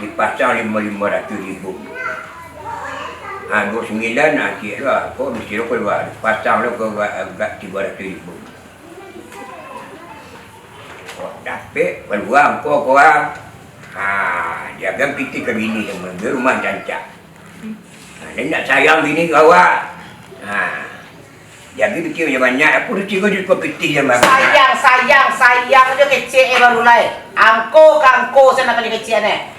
dipasang 500.000. 29 akhir lah, kau mesti keluar pasang lo ke agak 300.000. Oh, dapat peluang kau jaga piti ke bini yang di rumah cancak. Dan nak sayang bini kau jaga piti macam banyak. Aku dah cikgu juga piti yang banyak. Sayang je kecil baru lain. Angko saya nak kali kecil ni.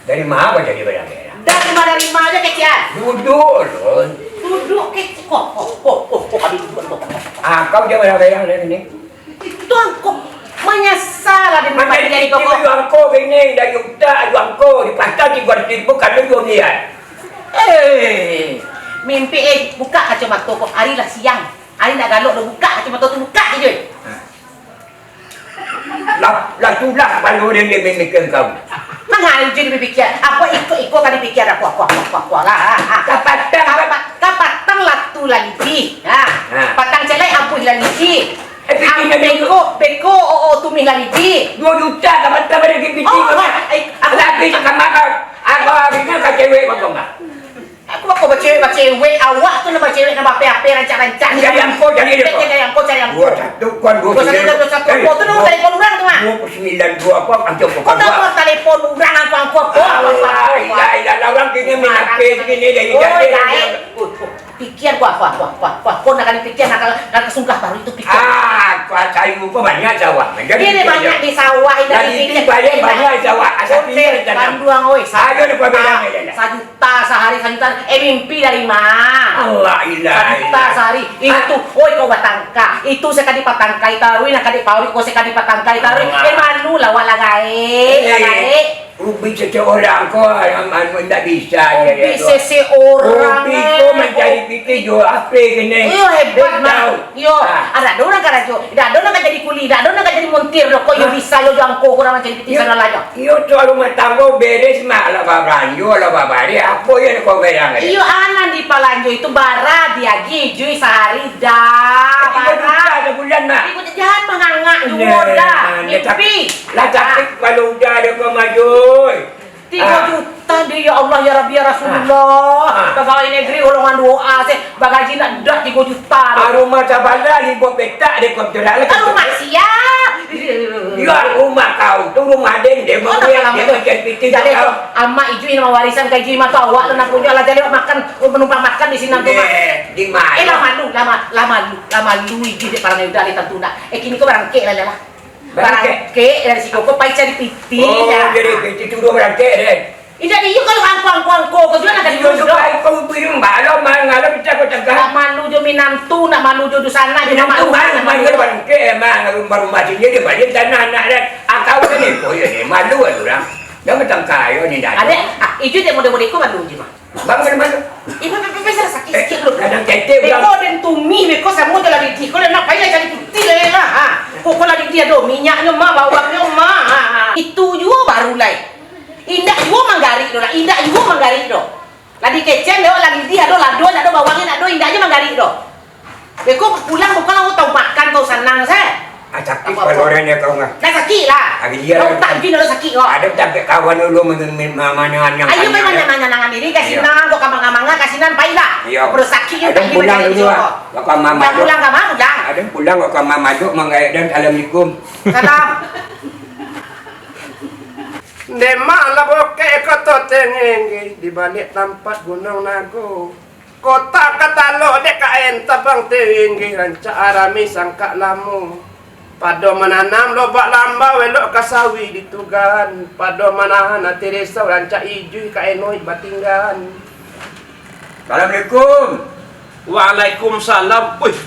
Dari mana kau jadi barang ni? Dari mana aja kecil. Duduk loh. Duduk kecil. Kok kali duduk. Kau jangan barang ni. Itu angko menyesal ada di mana jadi kau. Macam angko ini dari utak angko di pasar 300.000 kalau jual dia. Mimpi buka kacamata kau. Hari lah siang. Hari nak galak dah buka kacamata tu buka je. Lah tulah kalau dia mikir kau. Mana jadi berfikir? Apa ikut kan dipikir aku lah. Kapatang lah tu lagi. Patang celai apa lagi? Beko tumih lagi. 2 juta kapatang ada di piti kau. Lagi sama aku habisnya ke cewek kau enggak? Aku cewek awak tu nama cewek nama apa rancang. Cari angko cari dia. Cari angko. 21 kon 21 tu nombor telefon orang tu mah. 29 apa angko Kau nombor telefon orang angko apa? Allah orang kini menapis gini dari pikir kuah. Kau nak kali pikir nak kesungkah baru itu pikir. Kuah sayur kau banyak sawah. Dia banyak di sawah ini banyak sawah. Asal pilih Banduang oi. Saya dapat berapa? 1 juta sehari 1 juta. Mimpi dari mana? Allah ilah. 1 juta sehari. Itu oi kau batangka. Itu sekali patangkai taruh nak kadi pauri kau sekali patangkai taruh. Malu lah wala gae. Ubi seseorang kau anu tak bisa. Ubi seseorang. Ubi kau mencari piti jual apa kena? Yo hebat mah. Yo ada orang kan aja. Ada orang kan jadi kuli. Ada orang kan jadi montir. Kau yo bisa yo jangko kurang macam piti sana lah. Yo selalu matanggo beres mak lah babranjo lah babari. Apa yang kau berang? Iyo anan di palanjo itu bara dia gijui sehari dah. Bara sebulan mak. Ikut jahat mengangak dah. Mimpi. Lah tapi kalau udah ada pemaju. 3 juta dia ya Allah ya Rabbi ya Rasulullah. Pegawai negeri golongan 2A bagaji nak dak 3 juta. Rumah sabala di buat petak dia kau cerak lagi. Rumah siap. Ya rumah kau tu rumah dia macam piti jadi ama iju ini warisan kaji mah tu awak nak punya lah jadi makan penumpang makan di sini tu mah. Di mana? lama lu iju de parang udah tentu nak. Kini kau barang kek lah. Barang kek dari si koko pai cari piti. Jadi piti tu dua barang kek deh. Jadi you kalau angko kau juga nak Yo kau biru malam malam kita kau cakap. Malu jo minantu nak malu jo di sana je nama rumah barang kek baru macam dia balik tanah anak dan akau ni kau ni malu orang. Dah macam kayu ni dah. Ada itu dia model-model kau malu je mah. Bang mana? Ibu bisa sakit sikit lu. Kadang kete Beko dan tumi beko sama tu lagi ti. Kau nak payah cari putih lah. Kau lagi dia do minyaknya mah bawangnya mah. Itu juga baru lai. Indah juga manggari do lah. Indah juga manggari do. Lagi kecen do lagi dia do lado nak do bawangnya nak do indahnya manggari do. Beko pulang bukan lah tahu makan kau senang saya. Sakit palornya kau ngah. Dah sakit lah. Kau tak jin ada sakit kau. Ada tak kawan dulu mana yang. Ayo mana diri kasinan kau kamang-kamanga kasinan pai lah. Bersakit ada pulang dulu. Kau mama. Pulang ke mana? Ada pulang kau mama duk mengai dan assalamualaikum. Salam. Demak lah bokeh kota tengeng di balik tempat Gunung Nago. Kota katalok dek kain tabang tinggi rancak arami sangka lamu. Pado menanam lobak lamba welok kasawi ditugan. Pado manahan hati risau rancak ijui kaenoi batinggan. Assalamualaikum. Waalaikumsalam. Wih,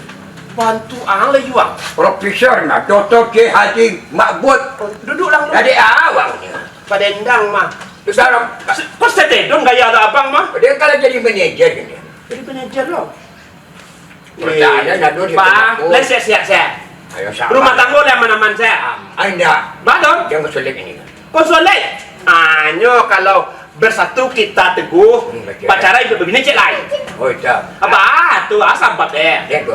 bantu ahli juga. Profesor nak Dr. K. Haji Makbud. Duduk lang. Jadi awak ni. Padendang mah. Sekarang Kau setedon gaya ada abang mah. dia kalau jadi manajer ni. Jadi manajer loh. Pertanyaan nak duduk. Pak, lesek siap. Ayo sama. Rumah tangga yang mana-mana saya. Anda. Badon. Jangan sulit ini. Konsolet. Anyo kalau bersatu kita teguh, pacaran itu begini cek lain. Oh tak. Apa tuh asam bat deh. Lihat tu.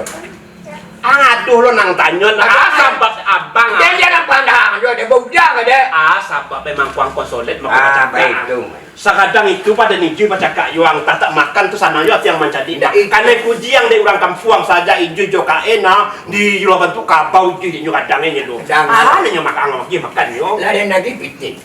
Aduh lo nang tanyon asam bat abang. Jangan pandang Bang, dia budak ada. Sabab memang kuang konsolet mau Ah, cakap. baik tu. Sekadang itu pada niju macam kak yuang tak makan tu sana yo yang mencadi. Ndak, Karena puji yang dari orang kampung saja ijo jo kaena di yuang tu kapau ijo nyu kadangnya lu. Kadang. Nyu makan yo. Lah dia nanti pitik.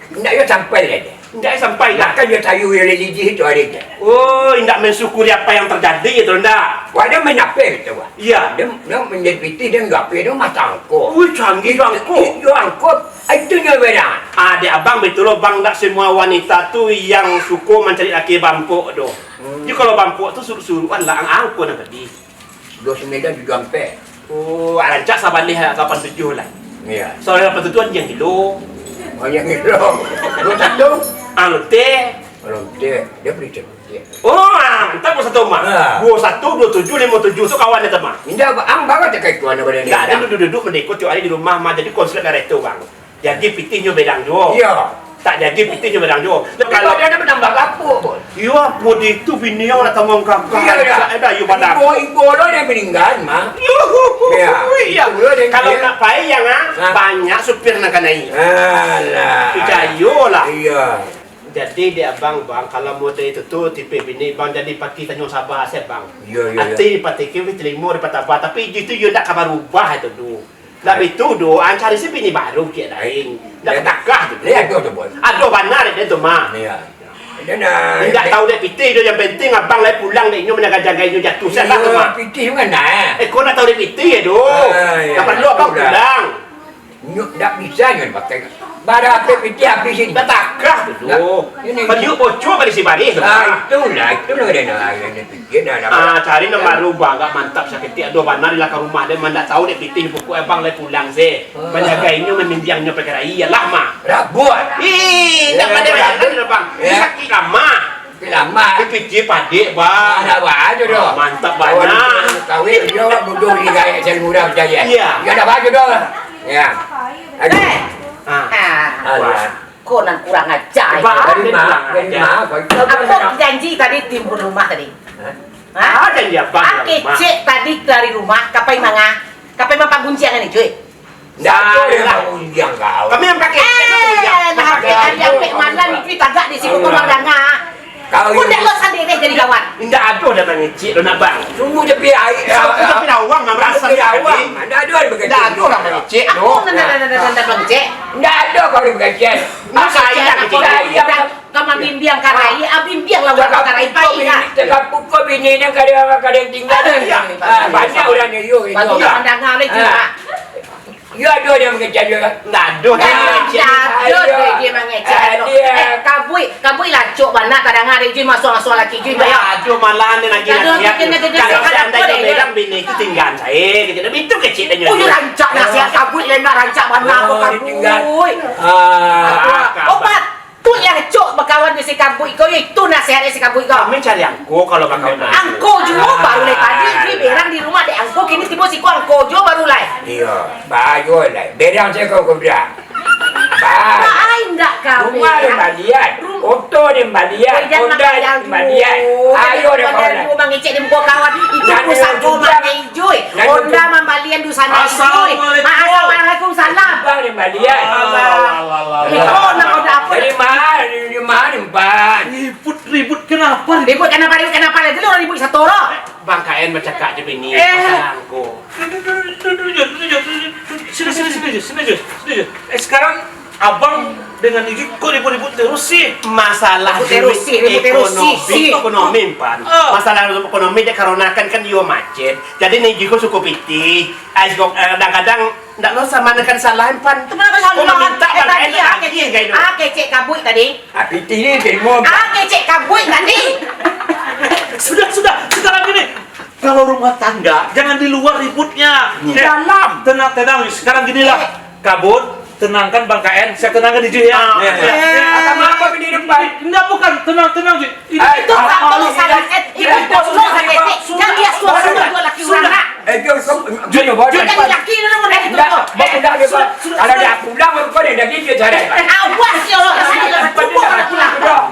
Ndak yo sampai dia. Ndak sampai Nak dah. kan dia tayu religi itu hari dia. Oh, ndak mensyukuri apa yang terjadi itu ndak. Wah dia menapik tu. Iya. Dia menjadi pitik dia enggak dia matang ko. Wih, canggih yuangku. Yo angkot itu nya beda. Ada abang betul loh bang, tak semua wanita tu yang suka mencari laki bampuk doh. Jadi kalau bampuk tu suruh-suruhan lah angko nak tadi. 29 juga sampai. Oh, rancak sabar lihat 87 lah. Ya. Soalnya 87 yang kilo. Banyak itu. Lu satu. Anu teh. Kalau dia beri cepet. Oh, mantap gua satu mah. Ah. Gua 1 27 57 tu kawan dia mah. Indah ang banget kayak tuan pada Enggak ada duduk-duduk mendekut tu hari di rumah mah jadi konsulat dari itu bang. Jadi pitihnya bedang jo. Iya. Tak jadi pitihnya bedang jo. Kalau dia ada menambah kapur. Iya, mudi tu bini yang nak tanggung kakak. Iya, Ada you badak. Ibu lo dia meninggal mah. Iya. Iya. Kalau nak payah banyak supir nak naik. Alah. Picayo lah. Iya. Jadi dia bang kalau mau itu tu tipe bini bang jadi pakai tanya sabar saya bang. Iya. Ati pakai kita terima dapat apa tapi itu you tak kabar ubah itu tu. Tapi itu do cari si bini baru kia lain. Tak takah tu. Lihat tu boy. Aduh benar dia tu mah. Iya. Dia nak. Tidak tahu dia piti dia yang penting abang lai pulang dia ini menjaga-jaga itu jatuh saya tak tu mah. Pitih juga nak. Kau nak tahu dia piti ya do. Iya. Tak perlu abang pulang. Nyuk tak bisa nyon pakai. Bara apa pitih habisin. Tak takah tu do. Perlu bocor pada si baris. Itulah dia nak yang pikir nak. Cari nomor rubah agak mantap sakit aduh benar di belakang rumah dia mana tahu dia pitih pokok abang lai pulang sih. Menjaga ini memimpiangnya perkara iyalah mah. Rabuat. Ih, tak ada bayaran bang. Sakit lama. Lama. Pitih padik bang. Ada baju dah. Mantap banyak. Kawin dia bodoh ni gaya saya mudah percaya. Iya. Dia ada baju dah. Ya. Kau nan kurang ajar. Dari mana? Aku janji tadi timbul rumah tadi. Ada dia bang. Cek tadi dari rumah, kapai manga, kapai mapa guncian ni cuy. Dah ada lah unjang kau. Kami yang pakai Nah, yang pek mana ni cuy tagak di situ kamar danga. Kau Kau dah lo sendiri jadi kawan. Indah aduh dah mengecik lo nak bang. Sungguh dia pi air. Tapi lawang nak merasa awang. Ada ada begitu. Dah aduh dah mengecik Aku nak cek. Enggak ada kau di begitu. Masa ayah kamar bimbiang karai, bimbiang lawan karai pai lah. Tegak pukul bini ni kadang tinggal. Banyak orang ni yo. Bagi orang danga lagi juga. Ya ada dia mengecek dia. Dah aduh dah mengecik. Dia mengecek. Kabui lah cok bana kadang ada je masuk laki je bayar. Aduh malah ni lagi nasihat. Kalau seandainya bilang bini itu tinggal saya, kita itu kecil dan Oh, you rancak nasihat kabui lain nak rancak bana aku kabui. Obat tu yang cok berkawan dengan si kabui kau itu nasihat si kabui kau. Kami cari angko kalau bakal nak. Angko juga baru lai tadi dia berang di rumah dek angko kini tiba si kau angko juga baru lai. Iya, bagus lah. Berang saya kau berang. Lain tak kau? Rumah di Balian, Oto di Balian, Honda di Balian. Ayo deh kau lah. Kau mengecek di muka kawan itu pusat kau mana hijau. Honda membalian di sana hijau. Assalamualaikum salam. Bang di Balian. Kau nak kau apa? Dari mana empat? Ribut kenapa? Ribut kenapa? Lagi orang ribut satu orang. Bang KN bercakap je bini masalah angko. Sini. Sekarang abang dengan Niji kok ribut-ribut terus sih? Masalah ekonomi pan. Masalah ekonomi dia karenakan kan dia macet. Jadi Niji kok suka pitih. Kadang-kadang ndak lo sama dengan salah pan. Kenapa salah? Kau minta bang lagi kayak itu. Kecek kabut tadi. Pitih ni terima. Kecek kabut tadi. Sudah. Sekarang gini. Kalau rumah tangga jangan di luar ributnya. Di dalam. Tenang. Sekarang ginilah. Kabut. Tenangkan Bang KN, saya tenangkan di ya. Akan apa di depan? Enggak bukan, tenang Ji. Itu kalau salah itu salah yang dia suara dua laki orang nak. Jangan laki itu nama dia itu. Kalau dah pulang kau dah gitu cara. Awas ya Allah, saya dah pulang.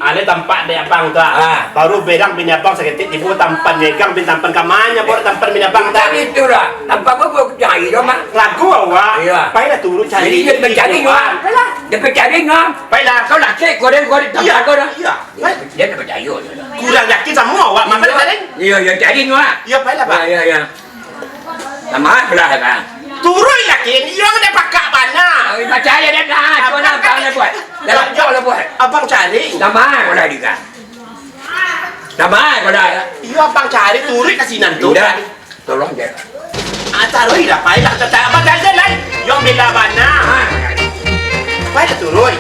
Ale tampak dia abang binabang tu. Baru bedang binabang sakit ibu tampan negang bin tampan kamanya baru tampan binabang Tak tadi. itu lah. Tanpa apa cari dah mak. Lagu awak. Iya. Baiklah turun Jadi cari. dia mencari ngam. Dia mencari ngam. Baiklah. Kau nak cek kau dia Iya. tempat kau dah. Iya. Dia tak percaya. Kurang yakin semua awak. Mama tadi. Iya, yang cari ngam. Ya baiklah pak. Ya, ya. Sama belah kan. Turun yakin. Iya ada pakak mana? Percaya dia dah. Kau nak kau nak buat. Dalam jauh lah buat. Abang cari. Sama kau dah juga. Sama kau dah. Iya abang cari turun ke sini tu. Sudah. Tolong je. Taruh dah baiklah. Abang cari lain. Yang bela mana? Baiklah turun.